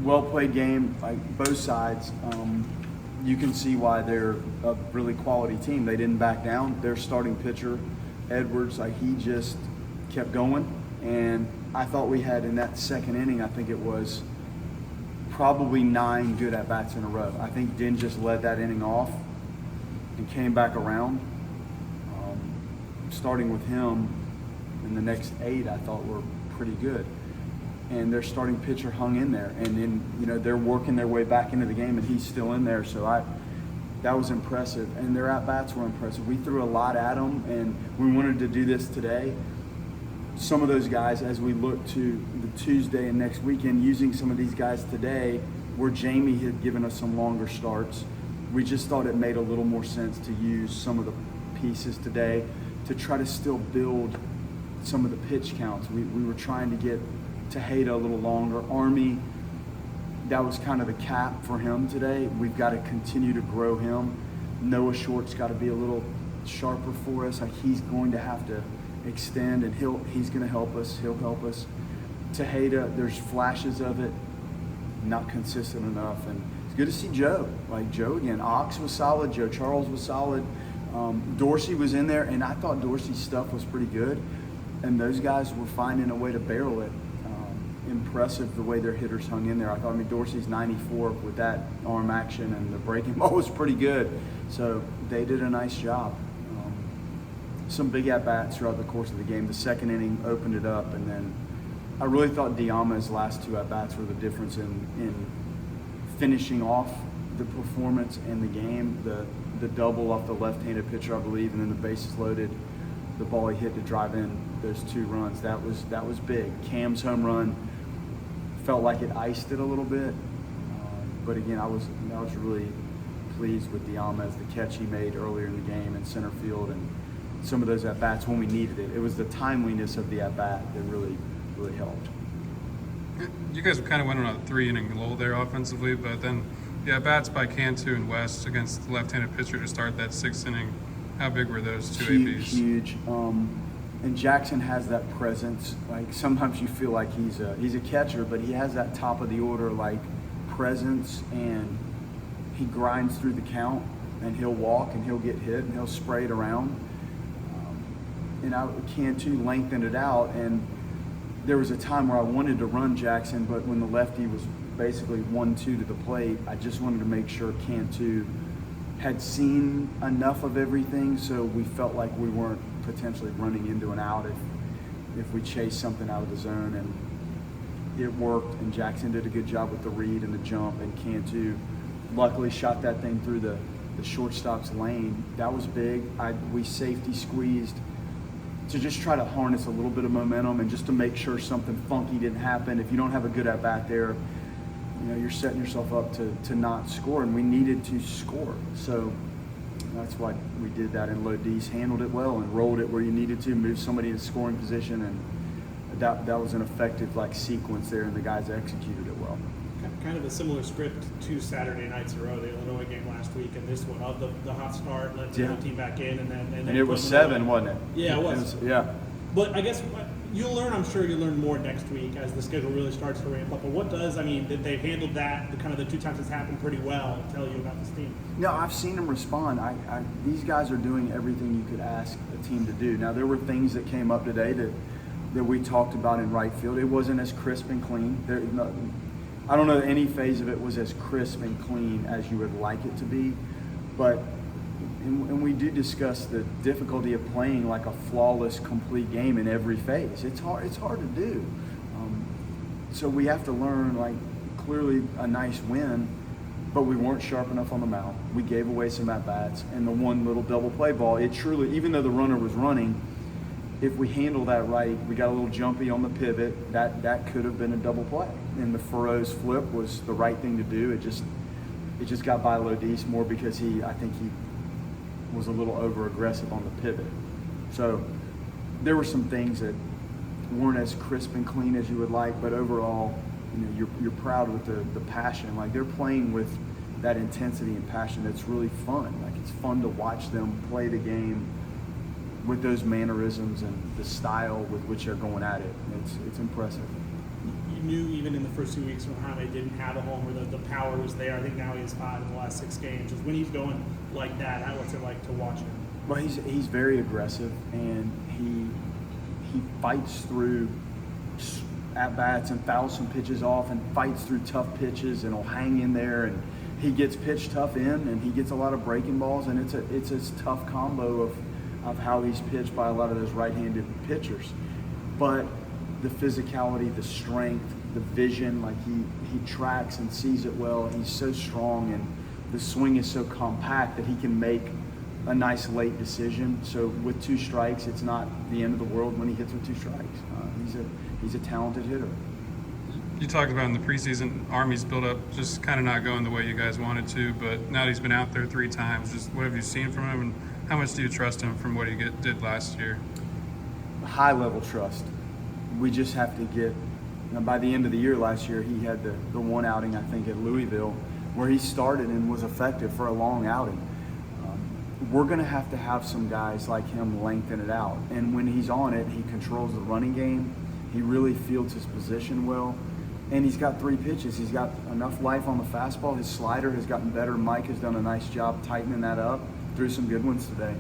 well played game, like both sides. You can see why they're a really quality team. They didn't back down. Their starting pitcher, Edwards, like he just kept going. And I thought we had in that second inning, I think it was probably 9 good at-bats in a row. I think Den just led that inning off and came back around. Starting with him in the next 8, I thought were pretty good. And their starting pitcher hung in there. And then, they're working their way back into the game, and he's still in there. So that was impressive. And their at-bats were impressive. We threw a lot at them, and we wanted to do this today. Some of those guys, as we look to the Tuesday and next weekend, using some of these guys today, where Jaime had given us some longer starts, we just thought it made a little more sense to use some of the pieces today to try to still build some of the pitch counts. We were trying to get Tejeda a little longer. Army, that was kind of the cap for him today. We've got to continue to grow him. Noah Short's got to be a little sharper for us. Like he's going to have to extend, and he's going to help us. He'll help us. Tejeda, there's flashes of it, not consistent enough. And it's good to see Joe. Like Joe again. Ox was solid. Joe Charles was solid. Dorsey was in there, and I thought Dorsey's stuff was pretty good. And those guys were finding a way to barrel it. Impressive the way their hitters hung in there. I thought, Dorsey's 94 with that arm action, and the breaking ball was pretty good. So they did a nice job. Some big at-bats throughout the course of the game. The second inning opened it up, and then I really thought Diama's last 2 at-bats were the difference in finishing off the performance and the game. The double off the left-handed pitcher, I believe, and then the bases loaded. The ball he hit to drive in those 2 runs. That was big. Cam's home run felt like it iced it a little bit, but again, I was really pleased with Diama as the catch he made earlier in the game in center field, and some of those at bats when we needed it. It was the timeliness of the at bat that really helped. You guys kind of went on a 3-inning lull there offensively, but then the at bats by Cantu and West against the left-handed pitcher to start that 6th inning. How big were those 2 ABs? Huge. And Jackson has that presence. Like sometimes you feel like he's a catcher, but he has that top of the order like presence, and he grinds through the count, and he'll walk and he'll get hit and he'll spray it around. And Cantu lengthened it out, and there was a time where I wanted to run Jackson, but when the lefty was basically 1-2 to the plate, I just wanted to make sure Cantu had seen enough of everything, so we felt like we weren't potentially running into an out if we chased something out of the zone. And it worked, and Jackson did a good job with the read and the jump, and Cantu luckily shot that thing through the shortstop's lane. That was big. We safety squeezed to just try to harness a little bit of momentum and just to make sure something funky didn't happen. If you don't have a good at-bat there, you're setting yourself up to not score, and we needed to score. So that's why we did that, and Lodis handled it well and rolled it where you needed to, moved somebody in scoring position, and that was an effective sequence there, and the guys executed it well. Kind of a similar script to Saturday nights in a row, the Illinois game last week, and this one of the hot start, let the team back in, and then it was 7, wasn't it? Yeah, it was. Yeah. But I guess I'm sure you'll learn more next week as the schedule really starts to ramp up. But what does, that they've handled that, the 2 times it's happened pretty well, tell you about this team? No, I've seen them respond. These guys are doing everything you could ask a team to do. Now, there were things that came up today that we talked about in right field. It wasn't as crisp and clean. I don't know that any phase of it was as crisp and clean as you would like it to be, but and we do discuss the difficulty of playing like a flawless, complete game in every phase. It's hard to do. So we have to learn, clearly a nice win, but we weren't sharp enough on the mound. We gave away some at-bats, and the one little double play ball, it truly, even though the runner was running, if we handle that right, we got a little jumpy on the pivot, that could have been a double play. And the Ferrer's flip was the right thing to do. It just got by Lodis more because I think he was a little over aggressive on the pivot. So there were some things that weren't as crisp and clean as you would like, but overall, you're proud with the passion. They're playing with that intensity and passion. That's really fun. It's fun to watch them play the game with those mannerisms and the style with which they're going at it. It's impressive. knew even in the first 2 weeks when Jaime didn't have a homer, the power was there. I think now he has 5 in the last 6 games. Just when he's going like that, what's it like to watch him? Well, he's very aggressive, and he fights through at bats and fouls some pitches off and fights through tough pitches and will hang in there, and he gets pitched tough in and he gets a lot of breaking balls, and it's a tough combo of how he's pitched by a lot of those right-handed pitchers. But the physicality, the strength, the vision, like he tracks and sees it well. He's so strong, and the swing is so compact that he can make a nice late decision. So with 2 strikes, it's not the end of the world when he hits with 2 strikes. He's a talented hitter. You talked about in the preseason, Army's build up just kind of not going the way you guys wanted to, but now that he's been out there 3 times, just what have you seen from him, and how much do you trust him from what he did last year? High level trust. We just have to get, by the end of the year last year, he had the one outing, I think, at Louisville, where he started and was effective for a long outing. We're going to have some guys like him lengthen it out. And when he's on it, he controls the running game. He really fields his position well. And he's got 3 pitches. He's got enough life on the fastball. His slider has gotten better. Mike has done a nice job tightening that up. Threw some good ones today.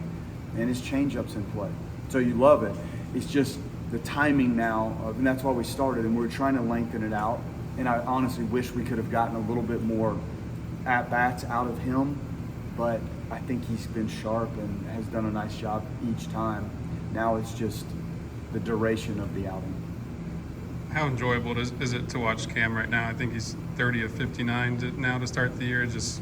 And his changeup's in play. So you love it. It's just the timing now, and that's why we started, and we're trying to lengthen it out. And I honestly wish we could have gotten a little bit more at-bats out of him, but I think he's been sharp and has done a nice job each time. Now it's just the duration of the outing. How enjoyable is it to watch Cam right now? I think he's 30 of 59 now to start the year. Just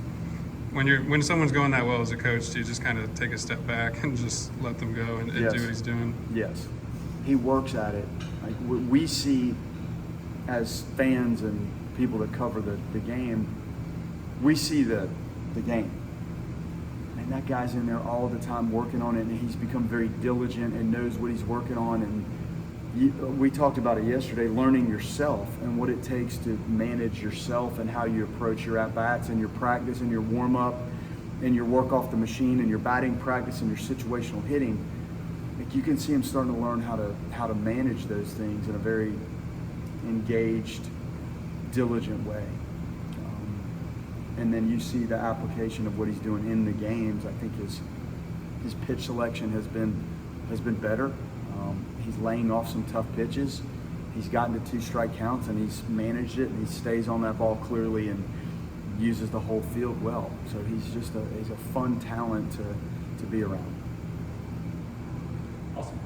when someone's going that well as a coach, do you just kind of take a step back and just let them go and Yes. do what he's doing? Yes. He works at it. Like we see as fans and people that cover the game, we see the game. And that guy's in there all the time working on it, and he's become very diligent and knows what he's working on. And we talked about it yesterday, learning yourself and what it takes to manage yourself and how you approach your at-bats and your practice and your warm-up and your work off the machine and your batting practice and your situational hitting. Like you can see him starting to learn how to manage those things in a very engaged, diligent way. And then you see the application of what he's doing in the games. I think his pitch selection has been better. He's laying off some tough pitches. He's gotten to 2 strike counts, and he's managed it, and he stays on that ball clearly and uses the whole field well. So he's a fun talent to be around. Awesome.